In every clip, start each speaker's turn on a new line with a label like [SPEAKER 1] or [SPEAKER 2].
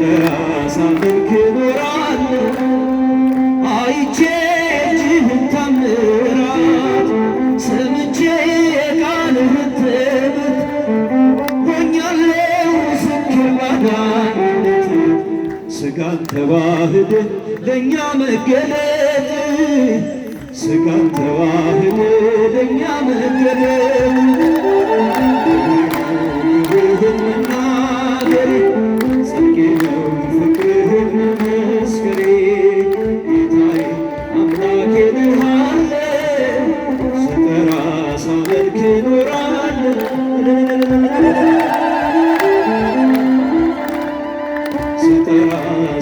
[SPEAKER 1] ስጠራ ሳመልክ እኖራለሁ አይቼ እጅህን ታምራት ሰምቼ የቃልህን ትምህርት ሆኛለሁ ምስክር ባዳኝነት ሥጋን ተዋህደ ለእኛ መገለጥ ሥጋን ተዋህደ ለእኛ መገለጥ ክብርህን መናገሬ ጽድቄ ነው ፍቅርህን መመስከሬ ጌታዬ አምላኬ እልሃለሁ ስጠራ ሳመልክ እኖራለሁ ስጠራ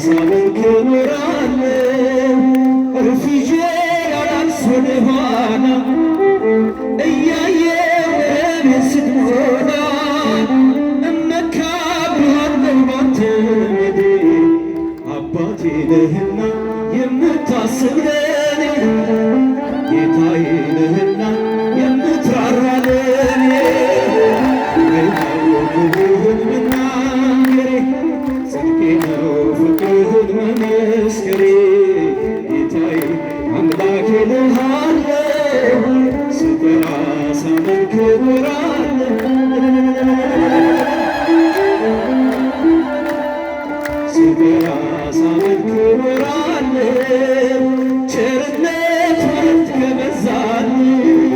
[SPEAKER 1] ሳመልክ እኖራለሁ እርፊጄ ያላንስ ወደኋላ እያየሁ እቤት ስትሞላ እመካብሃለሁ ባንተ መድኔ አባቴ ነህና የምታስብ ለኔ ጌታዬ ነህና የምትራራ ለኔ ክብርህን መናገሬ ጽድቄ ነው ፍቅርህን መመስከሬ ጌታዬ አምላኬ እልሃለሁ ስጠራ ሳመልክ እኖራለሁ ስጠራ ሳመልክ እኖራለሁ ቸርነት ምሕረት ከበዛልኝ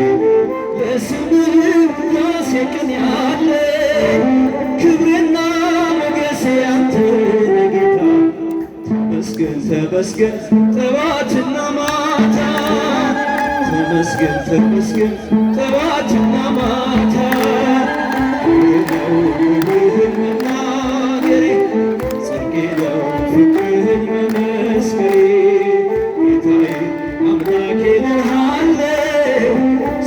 [SPEAKER 1] ለስምህ ውዳሴ ቅኔ አለኝ ክብሬና ሞገሴ አንተ ነህ ጌታ ተመስገን ተመስገን ጠዋትና ማታ ተመስገን ተመስገን ጠዋትና ማታ ክብርህን መናገሬ ጽድቄ ነው ፍቅርህን መመስከሬ ጌታዬ አምላኬ እልሃለሁ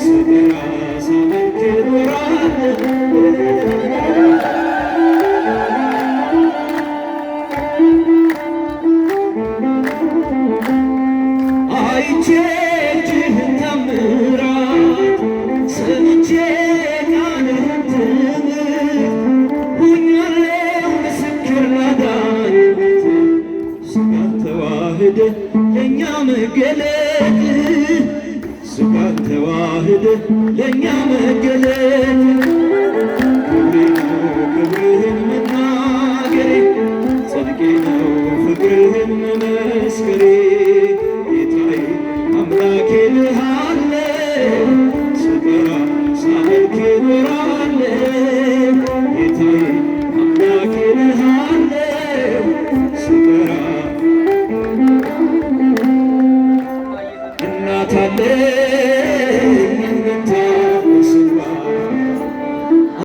[SPEAKER 1] ስጠራ ሳመልክ እኖራለሁ አይቼ እጅህን ታምራት ሰምቼ ቃልህን ትምህርት ሆኛለሁ ምስክር ላዳኝነት ሥጋን ተዋህደ ለእኛ መገለጥ ሥጋን ተዋህደ ለእኛ መገለጥ ክብሬ ነው ክብርህን መናገሬ ጽድቄ ነው ፍቅርህን መመስከሬ ጌታዬ አምላኬ እልሃለሁ ስጠራ ሳመልክ እኖራለሁ ጌታዬ አምላኬ እልሃለሁ ስጠራ እናት አለኝ